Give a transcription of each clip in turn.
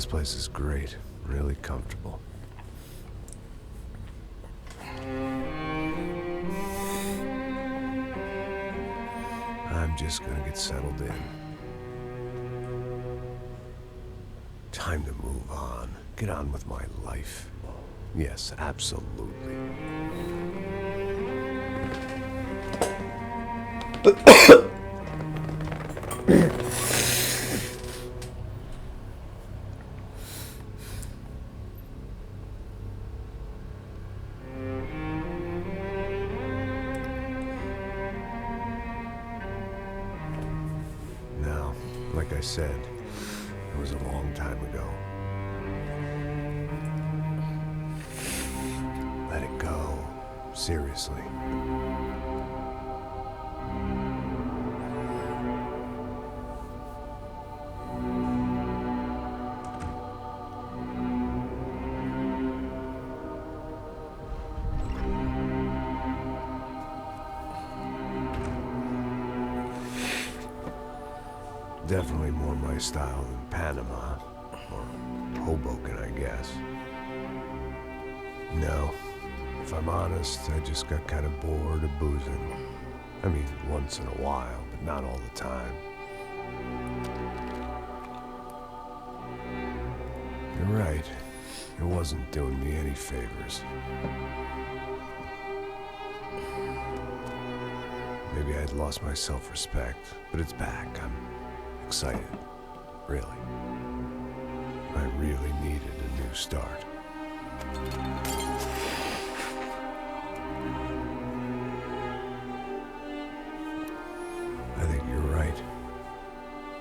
This place is great, really comfortable. I'm just gonna get settled in. Time to move on. Get on with my life. Yes, absolutely. Now, like I said, it was a long time ago. Let it go. Seriously. Definitely more my style than Panama, or Hoboken, I guess. No, if I'm honest, I just got kind of bored of boozing. I mean, once in a while, but not all the time. You're right, it wasn't doing me any favors. Maybe I'd lost my self-respect, but it's back. I'm excited, really. I really needed a new start. I think you're right.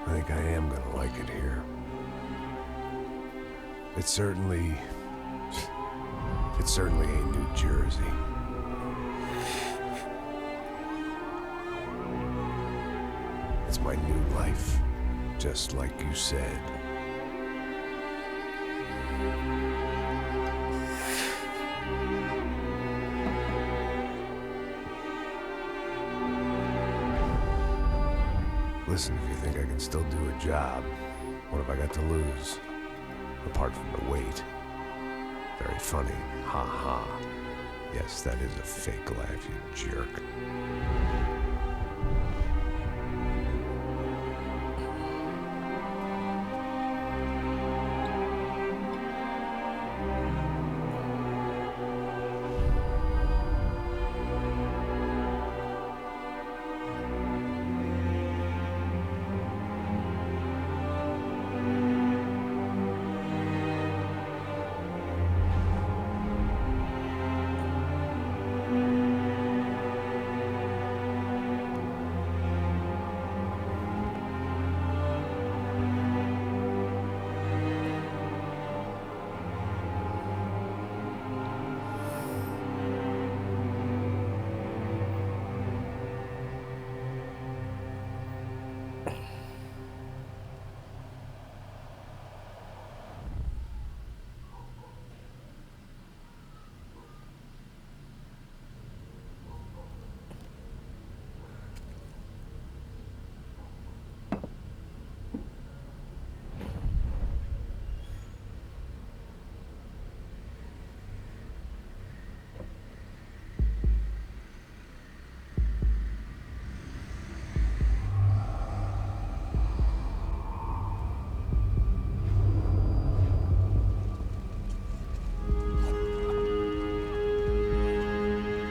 I think I am gonna like it here. It certainly ain't New Jersey. It's my new life, just like you said. Listen, if you think I can still do a job, what have I got to lose? Apart from the weight. Very funny. Ha ha. Yes, that is a fake laugh, you jerk.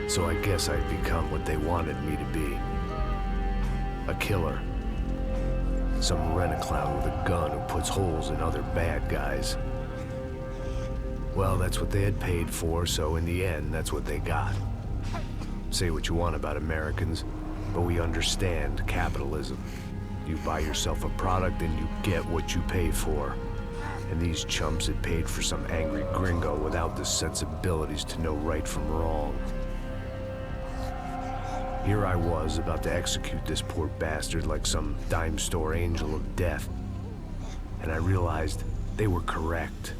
So I guess I'd become what they wanted me to be. A killer. Some rent-a-clown with a gun who puts holes in other bad guys. Well, that's what they had paid for, so in the end, that's what they got. Say what you want about Americans, but we understand capitalism. You buy yourself a product and you get what you pay for. And these chumps had paid for some angry gringo without the sensibilities to know right from wrong. Here I was, about to execute this poor bastard like some dime store angel of death. And I realized they were correct.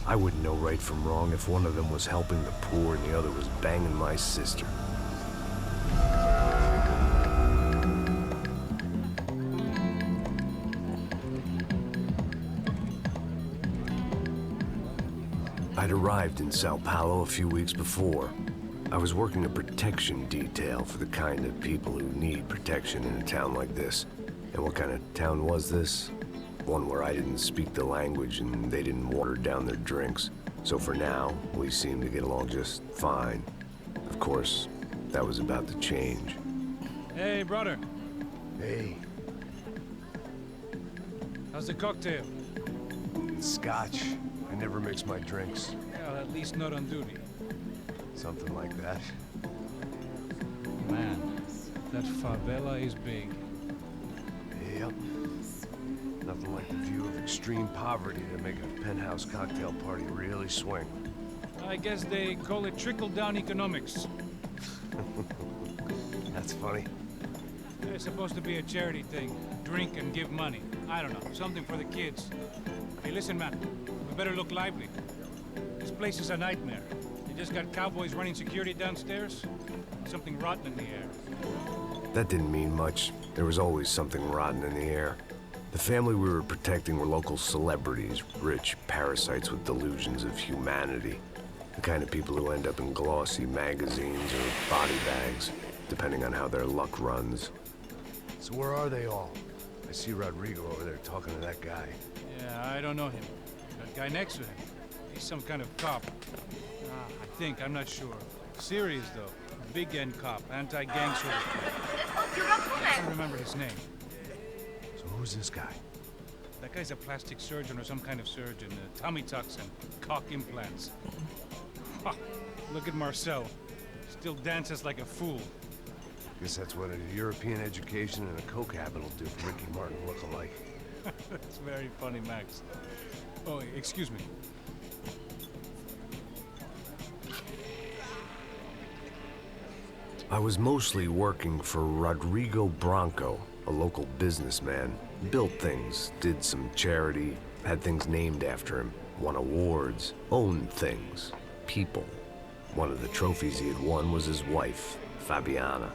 I wouldn't know right from wrong if one of them was helping the poor and the other was banging my sister. arrived in Sao Paulo a few weeks before. I was working a protection detail for the kind of people who need protection in a town like this. And what kind of town was this? One where I didn't speak the language and they didn't water down their drinks. So for now, we seemed to get along just fine. Of course, that was about to change. Hey, brother. Hey. How's the cocktail? Scotch. I never mix my drinks. Well, at least not on duty. Something like that. Man, that favela is big. Yep. Nothing like the view of extreme poverty to make a penthouse cocktail party really swing. I guess they call it trickle-down economics. That's funny. It's supposed to be a charity thing. Drink and give money. I don't know, something for the kids. Hey, listen, man. We better look lively. This place is a nightmare. They just got cowboys running security downstairs. Something rotten in the air. That didn't mean much. There was always something rotten in the air. The family we were protecting were local celebrities, rich parasites with delusions of humanity. The kind of people who end up in glossy magazines or body bags, depending on how their luck runs. So where are they all? I see Rodrigo over there talking to that guy. Yeah, I don't know him. That guy next to him. He's some kind of cop. I think, I'm not sure. Serious, though. Big end cop, anti-gang sort of thing. I can't remember his name. So who's this guy? That guy's a plastic surgeon or some kind of surgeon. Tummy tucks and cock implants. Ha! Look at Marcel. Still dances like a fool. Guess that's what a European education and a coke habit will do for Ricky Martin look-alike. That's very funny, Max. Oh, excuse me. I was mostly working for Rodrigo Branco, a local businessman. Built things, did some charity, had things named after him, won awards, owned things, people. One of the trophies he had won was his wife, Fabiana.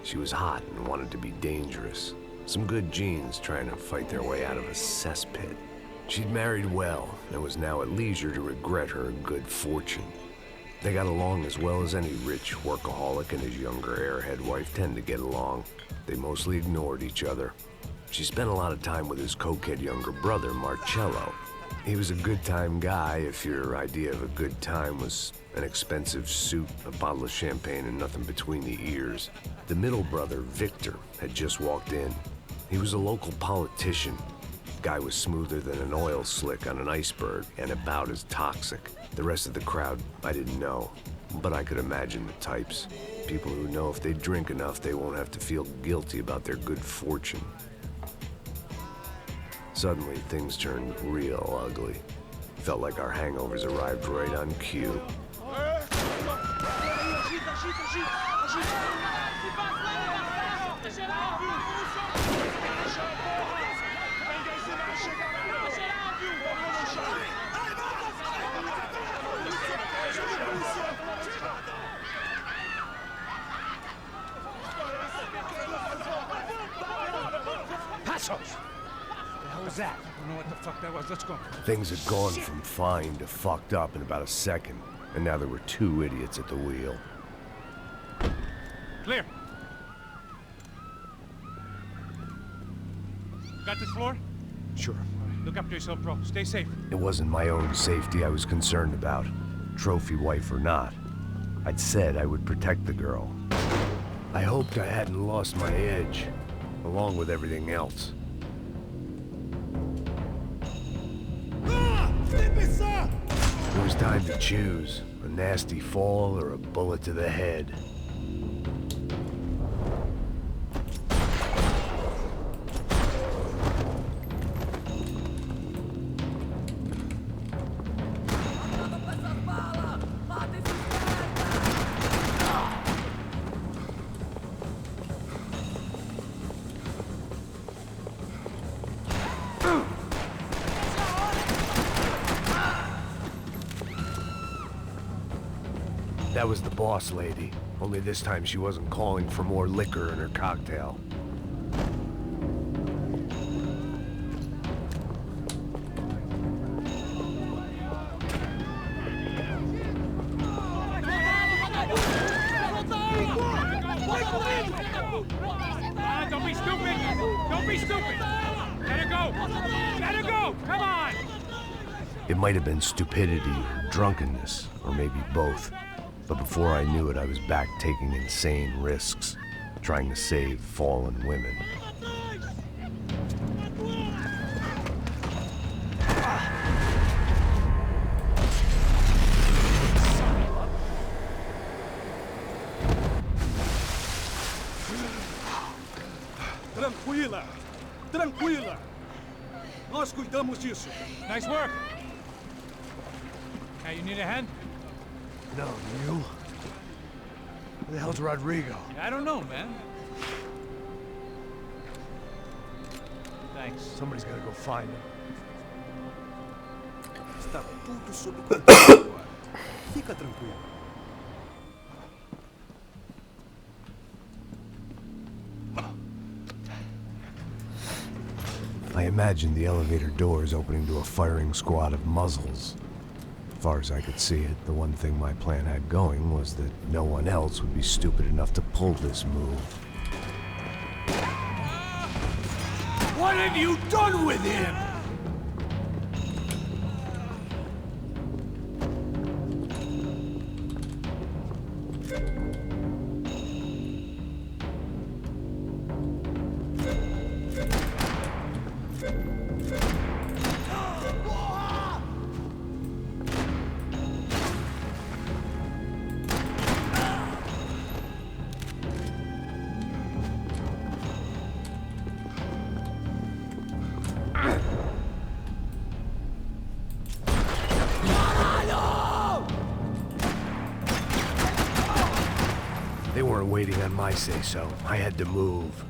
She was hot and wanted to be dangerous. Some good genes trying to fight their way out of a cesspit. She'd married well and was now at leisure to regret her good fortune. They got along as well as any rich workaholic and his younger airhead wife tend to get along. They mostly ignored each other. She spent a lot of time with his cokehead younger brother, Marcello. He was a good-time guy if your idea of a good time was an expensive suit, a bottle of champagne, and nothing between the ears. The middle brother, Victor, had just walked in. He was a local politician. Guy was smoother than an oil slick on an iceberg and about as toxic. The rest of the crowd, I didn't know, but I could imagine the types. People who know if they drink enough, they won't have to feel guilty about their good fortune. Suddenly, things turned real ugly. Felt like our hangovers arrived right on cue. Passos! What was that? I don't know what the fuck that was. Let's go. Things had gone from fine to fucked up in about a second, and now there were two idiots at the wheel. Clear. Got this floor? Sure. Look after yourself, bro. Stay safe. It wasn't my own safety I was concerned about, trophy wife or not. I'd said I would protect the girl. I hoped I hadn't lost my edge, along with everything else. It was time to choose, a nasty fall or a bullet to the head. That was the boss lady, only this time she wasn't calling for more liquor in her cocktail. Don't be stupid! Don't be stupid! Let her go! Let her go! Come on! It might have been stupidity or drunkenness, or maybe both. But before I knew it, I was back taking insane risks, trying to save fallen women. Tranquila! Tranquila! Nós cuidamos disso. Nice work! Hey, you need a hand? No, you? Where the hell's Rodrigo? I don't know, man. Thanks. Somebody's gotta go find him. Está tudo sob controle agora. Fica tranquilo. I imagined the elevator doors opening to a firing squad of muzzles. As far as I could see it, the one thing my plan had going was that no one else would be stupid enough to pull this move. What have you done with him? They weren't waiting on my say-so. I had to move.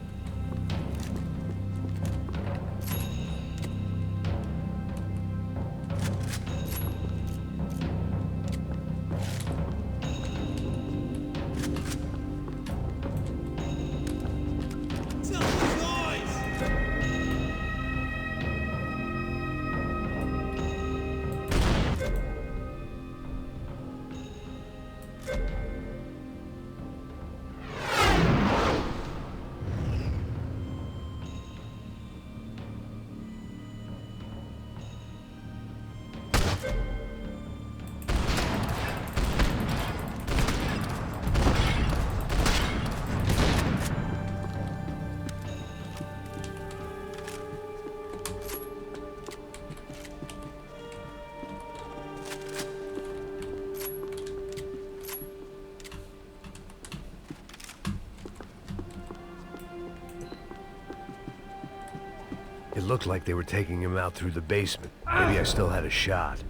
It looked like they were taking him out through the basement. Maybe I still had a shot.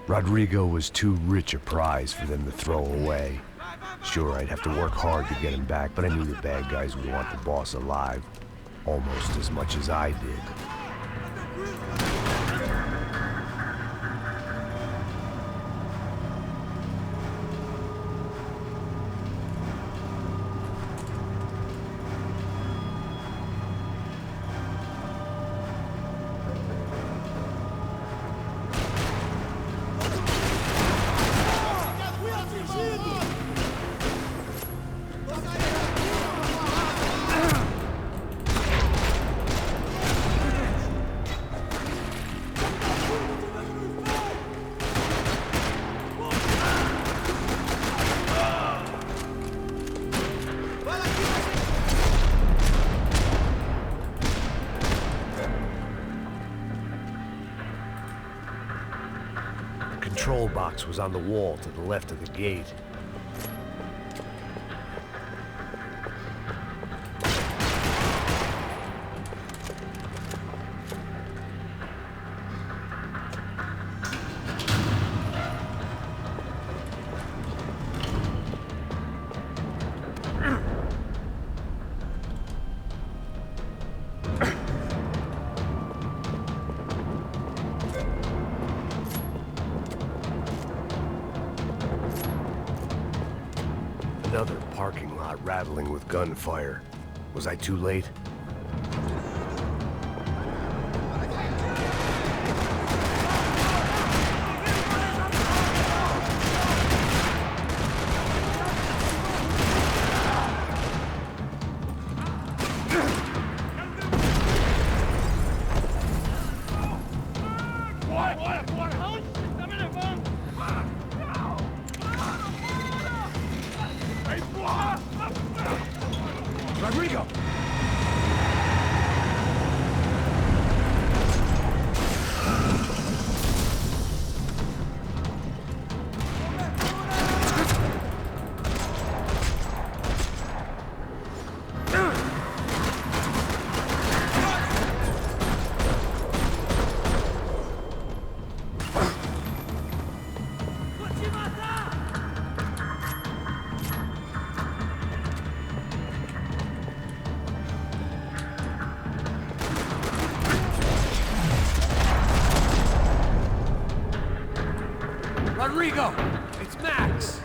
Rodrigo was too rich a prize for them to throw away. Sure, I'd have to work hard to get him back, but I knew the bad guys would want the boss alive almost as much as I did. The control box was on the wall to the left of the gate. Another parking lot rattling with gunfire. Was I too late? Rodrigo! It's Max!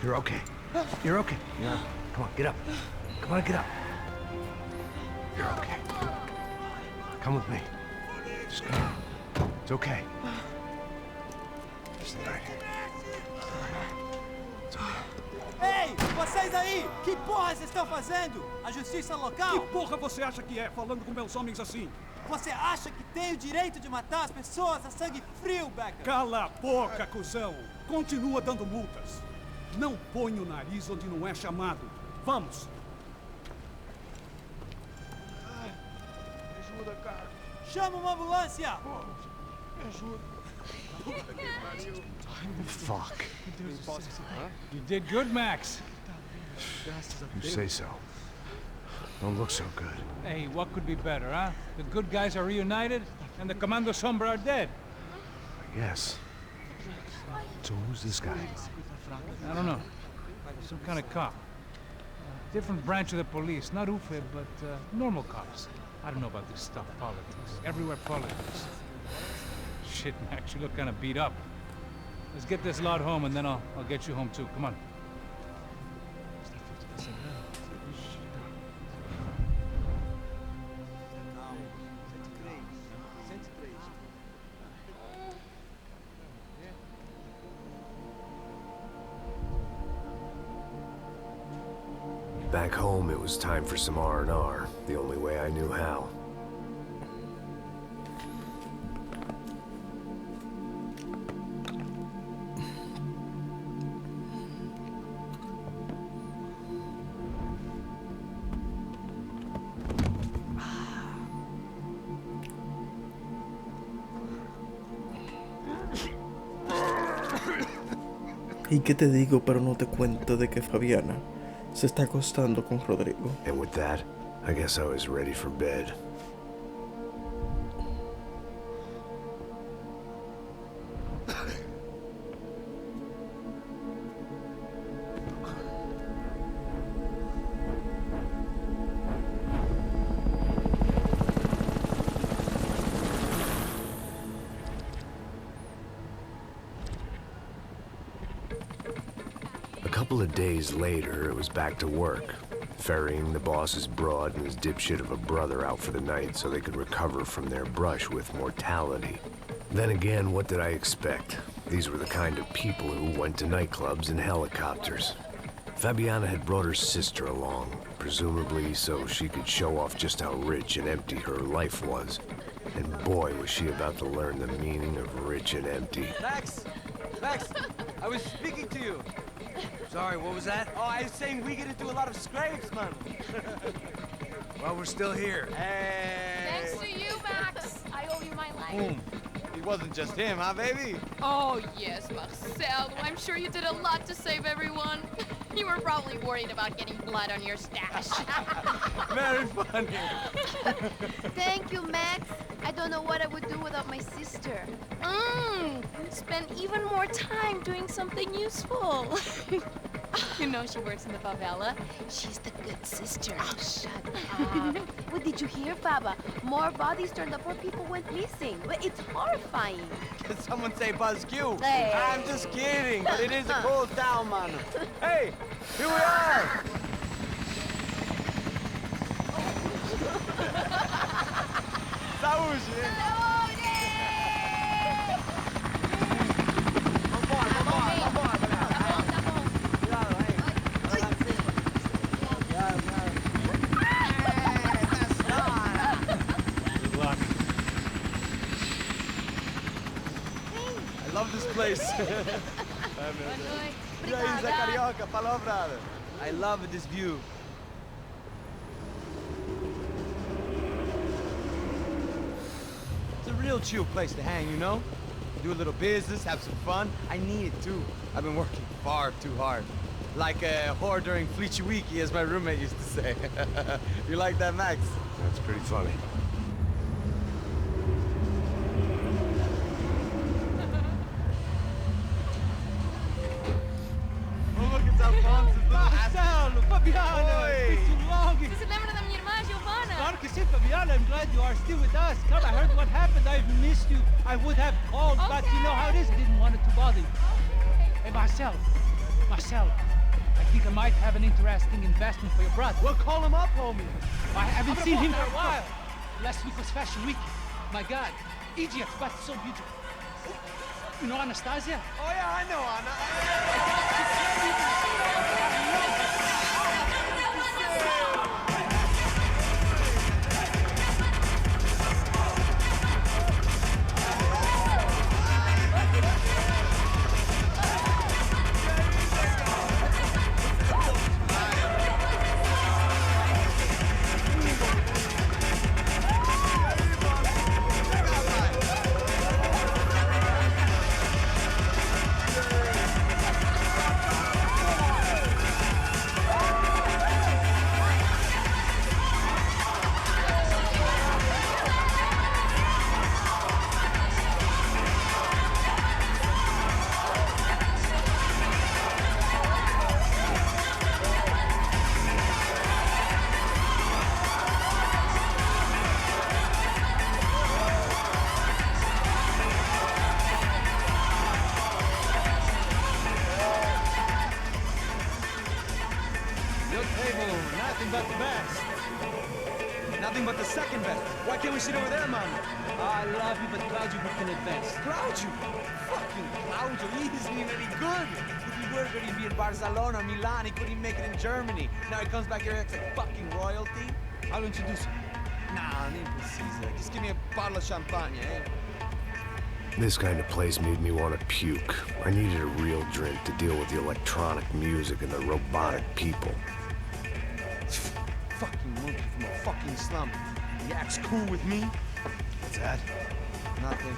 You're okay. You're okay. Yeah. Come on, get up. Come on, get up. You're okay. Come with me. Just come on. It's okay. Just right here. It's okay. Ei, vocês aí! Que porra vocês estão fazendo? A justiça local? Que porra você acha que é, falando com meus homens assim? Você acha que tem o direito de matar as pessoas a sangue frio, Becker? Cala a boca, cuzão! Continua dando multas. Não põe o nariz onde não é chamado. Vamos! Me ajuda, cara. Chama uma ambulância! Me ajuda. Fuck. You did good, Max. You say so. Don't look so good. Hey, what could be better, huh? The good guys are reunited, and the Commando Sombra are dead. I guess. So who's this guy? I don't know. Some kind of cop. Different branch of the police. Not UFE, but normal cops. I don't know about this stuff, politics. Everywhere politics. Shit, Max, you look kind of beat up. Let's get this lot home, and then I'll get you home too. Come on. Back home, it was time for some R&R, the only way I knew how. ¿Y qué te digo pero no te cuento de que Fabiana se está acostando con Rodrigo? And with that, I guess I was ready for bed. A couple of days later, it was back to work, ferrying the boss's broad and his dipshit of a brother out for the night so they could recover from their brush with mortality. Then again, what did I expect? These were the kind of people who went to nightclubs in helicopters. Fabiana had brought her sister along, presumably so she could show off just how rich and empty her life was. And boy, was she about to learn the meaning of rich and empty. Max! Max! I was speaking to you! Sorry, what was that? Oh, I was saying we get into a lot of scrapes, man. Well, we're still here. Hey! Thanks to you, Max. I owe you my life. Boom. It wasn't just him, huh, baby? Oh, yes, Marcel. I'm sure you did a lot to save everyone. You were probably worried about getting blood on your stash. Very funny. Thank you, Max. I don't know what I would do without my sister. Spend even more time doing something useful. You know she works in the favela. She's the good sister. Oh, shut up. What did you hear, Faba? More bodies turned up where people went missing. It's horrifying. Did someone say Buzz Q? Hey. I'm just kidding, but it is a cold town, man. Hey, here we are! Saúde! I love this place. E aí, Zé Carioca, palavra. I love this view. It's a real chill place to hang, you know? Do a little business, have some fun. I need it too. I've been working far too hard. Like a whore during Fleechy Weeky, as my roommate used to say. You like that, Max? That's pretty funny. Fabiana, it's been too long. Você se lembra da minha irmã, Giovanna? Claro que sim, Fabiana. I'm glad you are still with us. Come, I heard what happened. I've missed you. I would have called, but you know how it is. I didn't want it to bother you. Hey, Marcel, I think I might have an interesting investment for your brother. Well, call him up, homie. I haven't seen him for a while. Last week was Fashion Week. My God, Egypt, but so beautiful. You know Anastasia? Oh, yeah, I know Anna. Nothing but the best. Nothing but the second best. Why can't we sit over there, man? I love you, but Claudio can advance. Claudio? Fucking Claudio, he isn't even any good. If he were good, he'd be in Barcelona or Milan. He couldn't make it in Germany. Now he comes back here and acts like fucking royalty. I'll introduce you. Nah, name precisa. Just give me a bottle of champagne, eh? This kind of place made me want to puke. I needed a real drink to deal with the electronic music and the robotic people. Fucking monkey from a fucking slum. He acts cool with me. What's that? Nothing.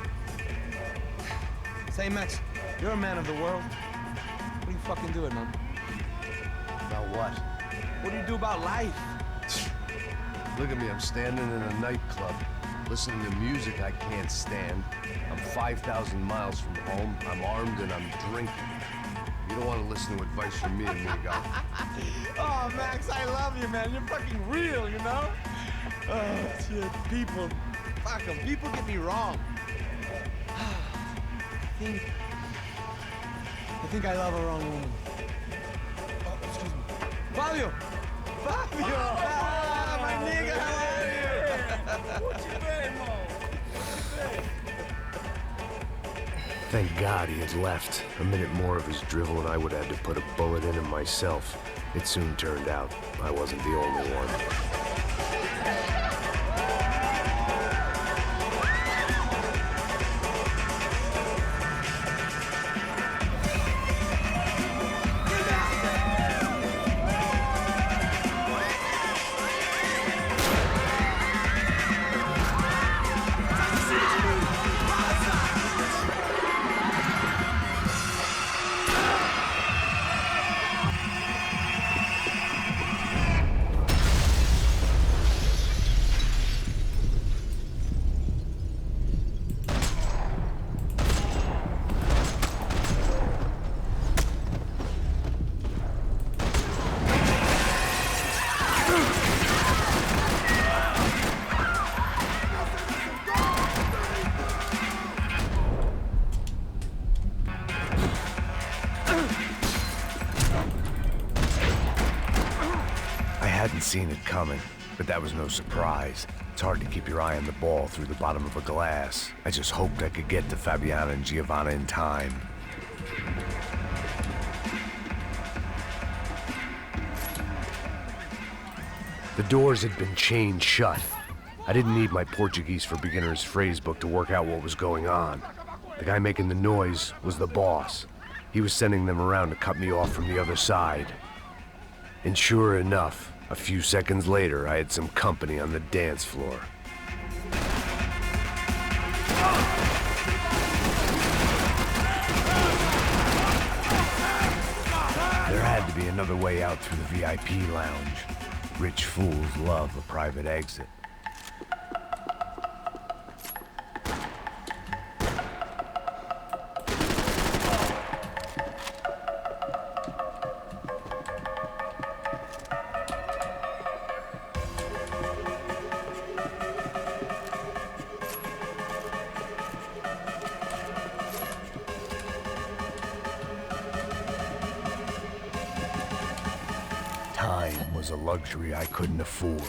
Say, Max, you're a man of the world. What do you fucking do it, man? About what? What do you do about life? Look at me, I'm standing in a nightclub, listening to music I can't stand. I'm 5,000 miles from home, I'm armed and I'm drinking. You don't want to listen to advice from me, amigo. Oh, Max, I love you, man. You're fucking real, you know? Oh, shit, people. Fuck them. People get me wrong. I think I love a wrong woman. Oh, excuse me. Fabio! Fabio! Ah, my nigga, how are you? Thank God he had left. A minute more of his drivel and I would have had to put a bullet in him myself. It soon turned out I wasn't the only one. I hadn't seen it coming, but that was no surprise. It's hard to keep your eye on the ball through the bottom of a glass. I just hoped I could get to Fabiana and Giovanna in time. The doors had been chained shut. I didn't need my Portuguese for Beginners phrase book to work out what was going on. The guy making the noise was the boss. He was sending them around to cut me off from the other side. And sure enough, a few seconds later, I had some company on the dance floor. There had to be another way out through the VIP lounge. Rich fools love a private exit. was a luxury I couldn't afford.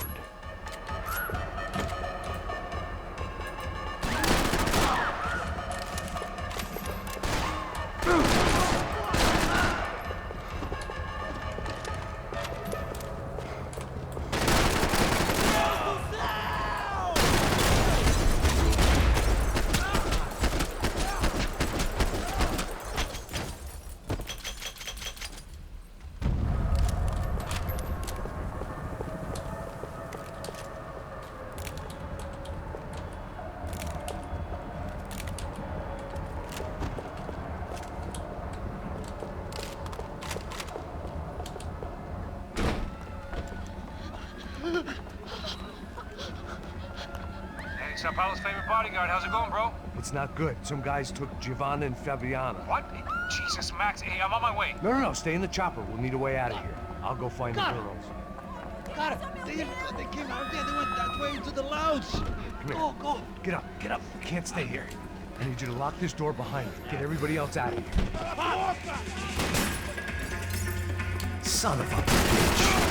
Hey, Sao Paulo's favorite bodyguard. How's it going, bro? It's not good. Some guys took Giovanna and Fabiana. What? Jesus, Max. Hey, I'm on my way. No, stay in the chopper. We'll need a way out of here. I'll go find the girls. Got it. They came out there. They went that way into the lounge. Come here. Go. Get up. You can't stay here. I need you to lock this door behind you. Get everybody else out of here. Son of a bitch.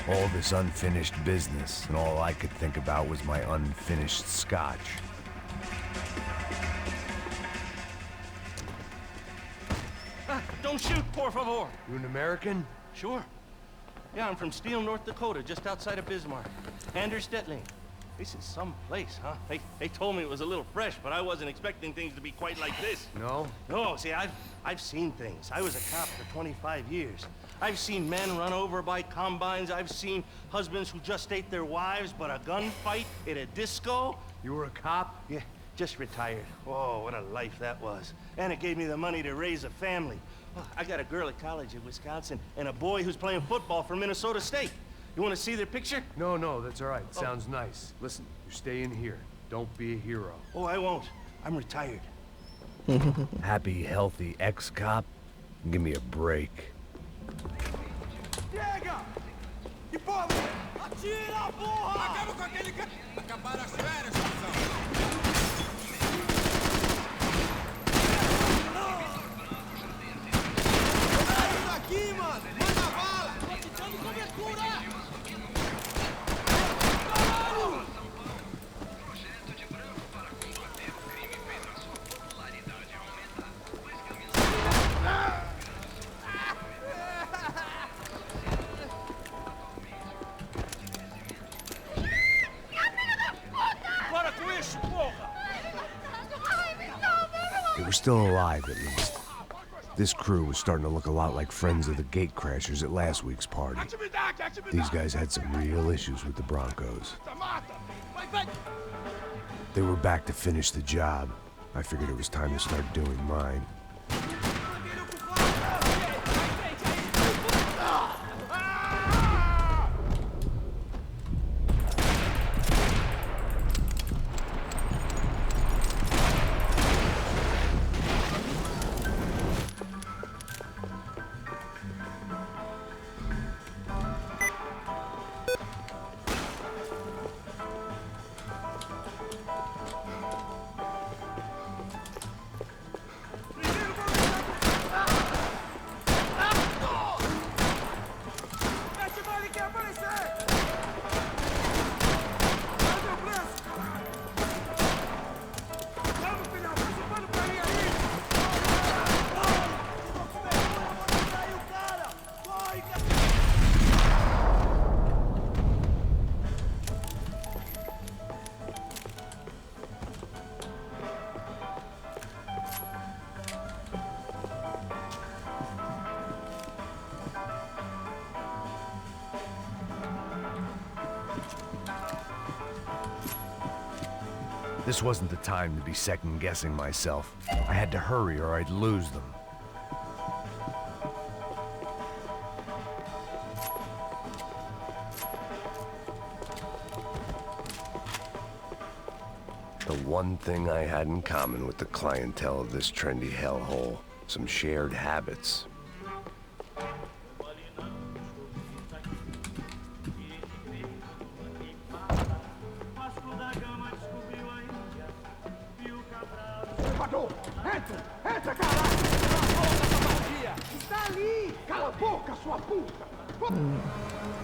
All this unfinished business, and all I could think about was my unfinished scotch. Don't shoot, por favor. You an American? Sure. Yeah, I'm from Steele, North Dakota, just outside of Bismarck. Anders Stetling. This is some place, huh? They told me it was a little fresh, but I wasn't expecting things to be quite like this. No? No, see, I've seen things. I was a cop for 25 years. I've seen men run over by combines. I've seen husbands who just ate their wives, but a gunfight at a disco. You were a cop? Yeah, just retired. Oh, what a life that was. And it gave me the money to raise a family. Oh, I got a girl at college in Wisconsin and a boy who's playing football for Minnesota State. You want to see their picture? No, that's all right. Sounds nice. Listen, you stay in here. Don't be a hero. Oh, I won't. I'm retired. Happy, healthy ex-cop? Give me a break. Chega! Que porra! Atira, porra! Acaba com aquele cara! Acabaram as férias, cuzão! Isso aqui, mano! Manda bala! Tô te dando cobertura! Caralho! Projeto de branco para combater o crime fez a sua popularidade aumentar. Mas camisas... They were still alive, at least. This crew was starting to look a lot like friends of the gatecrashers at last week's party. These guys had some real issues with the Broncos. They were back to finish the job. I figured it was time to start doing mine. This wasn't the time to be second-guessing myself. I had to hurry or I'd lose them. The one thing I had in common with the clientele of this trendy hellhole, some shared habits.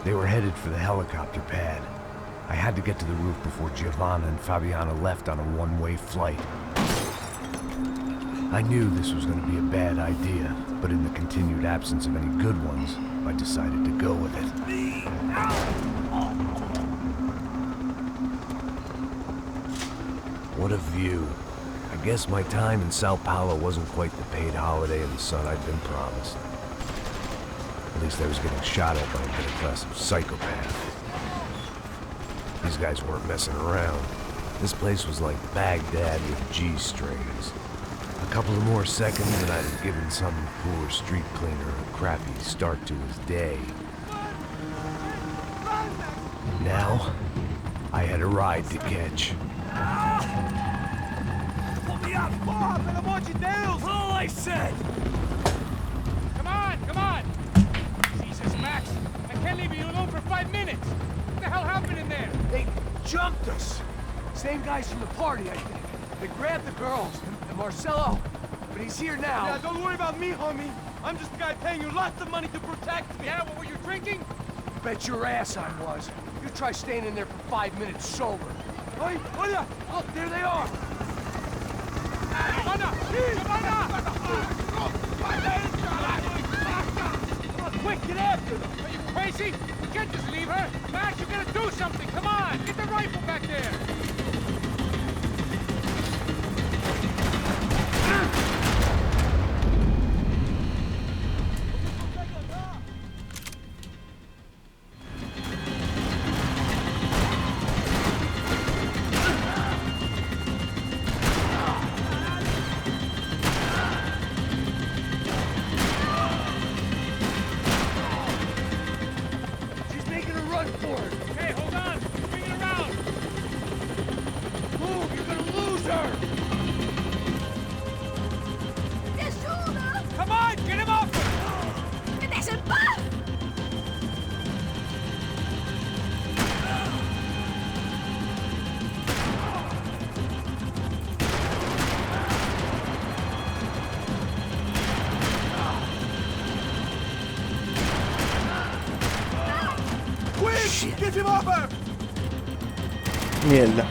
They were headed for the helicopter pad. I had to get to the roof before Giovanna and Fabiana left on a one-way flight. I knew this was going to be a bad idea, but in the continued absence of any good ones, I decided to go with it. What a view. I guess my time in Sao Paulo wasn't quite the paid holiday in the sun I'd been promised. At least I was getting shot at by a middle-class psychopath. These guys weren't messing around. This place was like Baghdad with G-strings. A couple of more seconds and I'd have given some poor street cleaner a crappy start to his day. Now, I had a ride to catch. Put me up! Porra, pelo amor de Deus! All I said! Come on, come on! Jesus, Max! I can't leave you alone for 5 minutes! What the hell happened in there? They jumped us! Same guys from the party, I think. They grabbed the girls, and Marcelo, but he's here now. Yeah, don't worry about me, homie. I'm just the guy paying you lots of money to protect me. Yeah, what were you drinking? Bet your ass I was. You try staying in there for 5 minutes sober. Oi, olha! Look, there they are! Giovanna! Giovanna! Quick, get after them! Are you crazy? We can't just leave her! Max, you gotta do something! Come on! Get the rifle back there! Get him over! Mierda.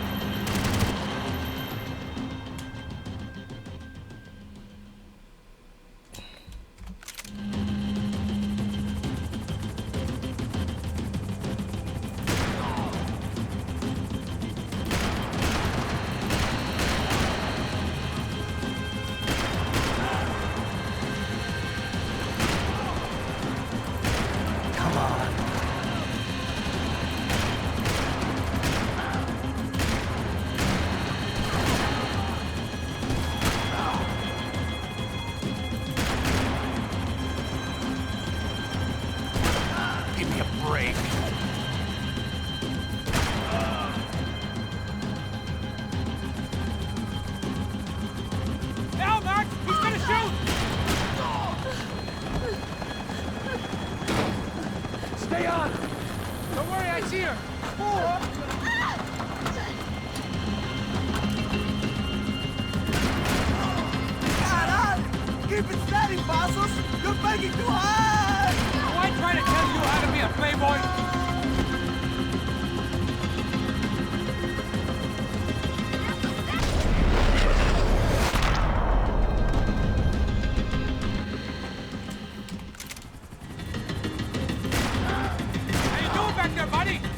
Stay on! Don't worry, I see her! Caralho! Keep it steady, Passos! You're making too high! Do I try to tell you how to be a playboy?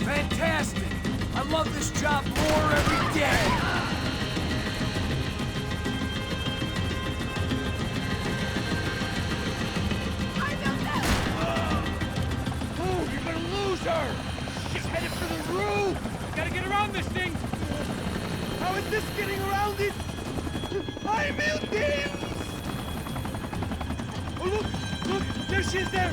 Fantastic! I love this job more every day! Move! You're gonna lose Meu Deus! Oh, look! Look! There she is there!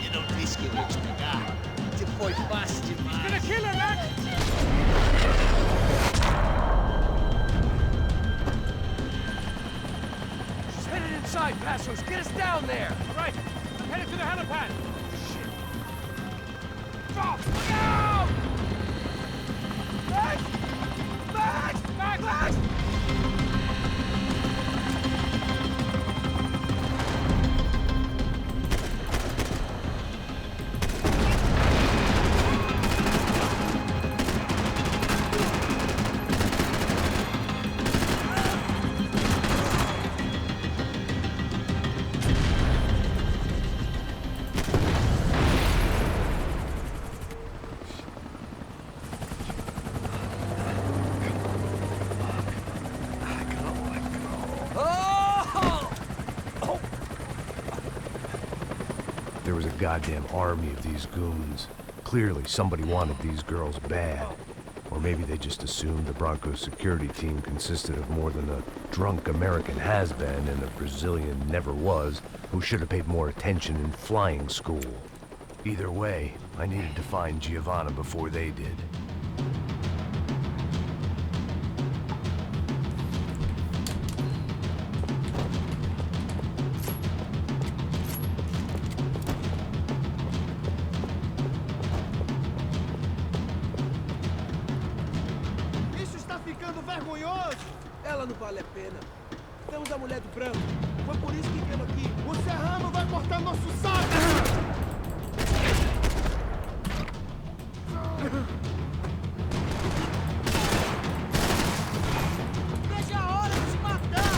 Eu não disse que eu ia te pegar. Você foi fácil demais. Gonna kill her, Max! She's headed inside, Passos. Get us down there! All right. I'm headed to the helipad. Shit. Drop! Look out! Max! Max! Max! Max! There was a goddamn army of these goons. Clearly, somebody wanted these girls bad. Or maybe they just assumed the Broncos security team consisted of more than a drunk American has-been and a Brazilian never-was who should have paid more attention in flying school. Either way, I needed to find Giovanna before they did. Isso está ficando vergonhoso! Ela não vale a pena. Temos a mulher do branco. Foi por isso que viemos aqui. O serrano vai cortar nosso saco! Veja a hora de se matar!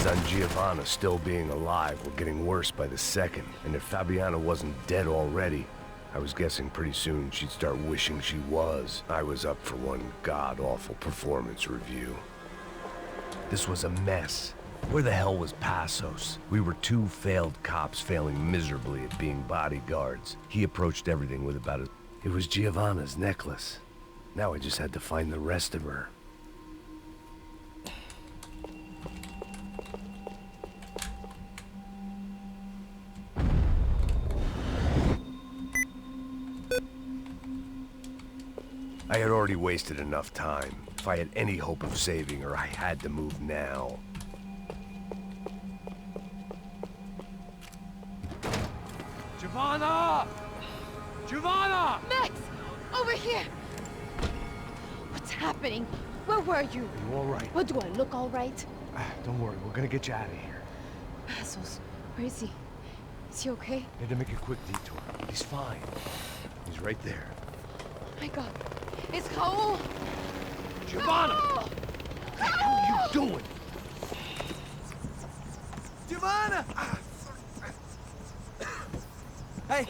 on Giovanna still being alive were getting worse by the second, and if Fabiana wasn't dead already, I was guessing pretty soon she'd start wishing she was. I was up for one god-awful performance review. This was a mess. Where the hell was Passos? We were two failed cops failing miserably at being bodyguards. He approached everything with about it. It was Giovanna's necklace. Now I just had to find the rest of her. I had already wasted enough time. If I had any hope of saving her, I had to move now. Giovanna! Giovanna! Max! Over here! What's happening? Where were you? Are you all right? What, do I look all right? Don't worry, we're gonna get you out of here. Passos, where is he? Is he okay? Had to make a quick detour. He's fine. He's right there. Oh my God. It's Raul! Giovanna! Raul! What the hell are you doing? Giovanna! Hey!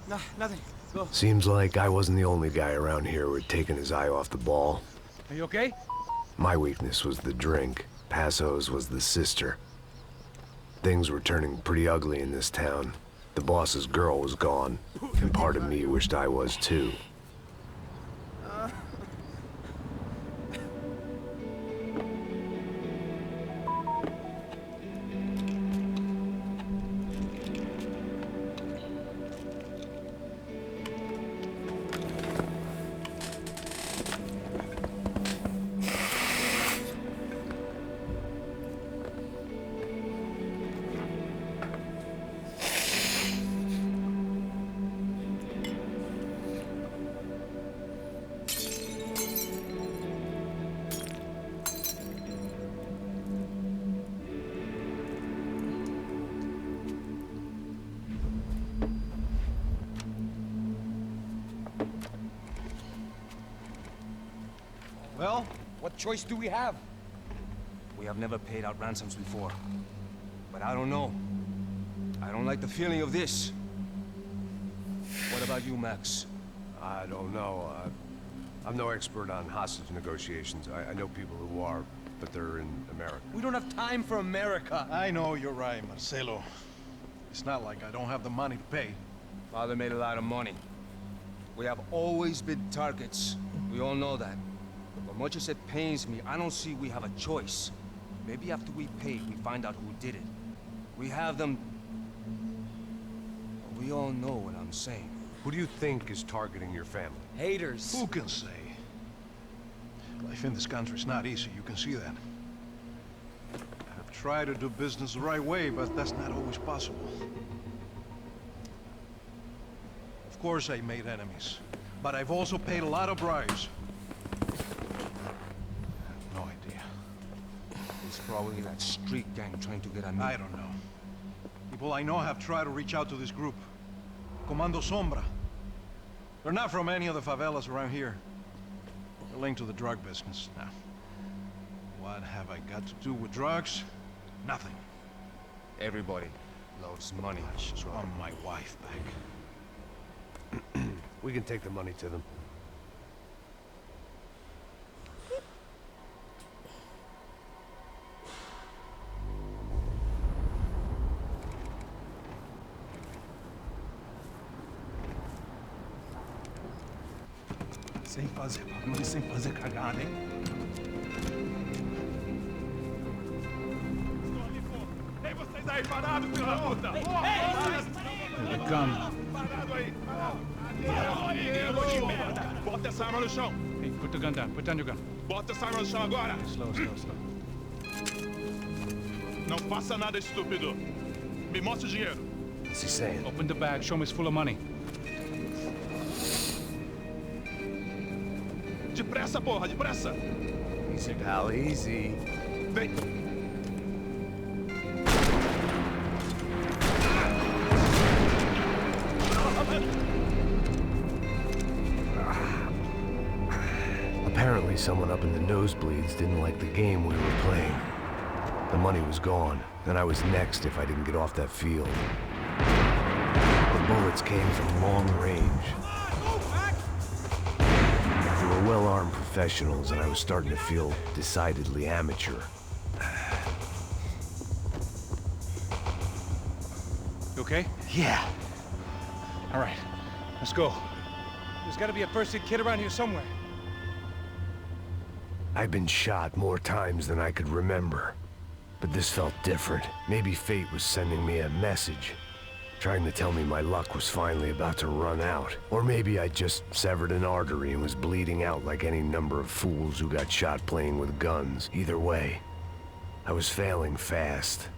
No, nothing. Go. Seems like I wasn't the only guy around here who had taken his eye off the ball. Are you okay? My weakness was the drink. Passos was the sister. Things were turning pretty ugly in this town. The boss's girl was gone, and part of me wished I was too. Well, what choice do we have? We have never paid out ransoms before. But I don't know. I don't like the feeling of this. What about you, Max? I don't know. I'm no expert on hostage negotiations. I know people who are, but they're in America. We don't have time for America. I know you're right, Marcelo. It's not like I don't have the money to pay. Father made a lot of money. We have always been targets. We all know that. But much as it pains me, I don't see we have a choice. Maybe after we pay, we find out who did it. We have them... We all know what I'm saying. Who do you think is targeting your family? Haters. Who can say? Life in this country is not easy, you can see that. I've tried to do business the right way, but that's not always possible. Of course I made enemies, but I've also paid a lot of bribes. I have no idea. It's probably that street gang trying to get at me. I don't know. People I know have tried to reach out to this group. Comando Sombra. They're not from any of the favelas around here. They're linked to the drug business. Now, what have I got to do with drugs? Nothing. Everybody loves money. I just want my wife back. We can take the money to them. Sem fazer barulho, sem fazer cagada, hein? Ei, vocês aí parados, filho da puta! Here they come. Parado aí! Bota essa arma no chão! Hey, put the gun down. Put down your gun. Bota essa arma no chão agora! Slow, slow, slow. Não faça nada estúpido! Me mostre o dinheiro! What's he saying? Open the bag. Show me it's full of money. Depressa, porra! Depressa! Easy, pal, easy. Vem! Apparently someone up in the nosebleeds didn't like the game we were playing. The money was gone, and I was next if I didn't get off that field. The bullets came from long range. They were well-armed professionals, and I was starting to feel decidedly amateur. You okay? Yeah. All right, let's go. There's gotta be a first-aid kit around here somewhere. I'd been shot more times than I could remember. But this felt different. Maybe fate was sending me a message, trying to tell me my luck was finally about to run out. Or maybe I just severed an artery and was bleeding out like any number of fools who got shot playing with guns. Either way, I was failing fast.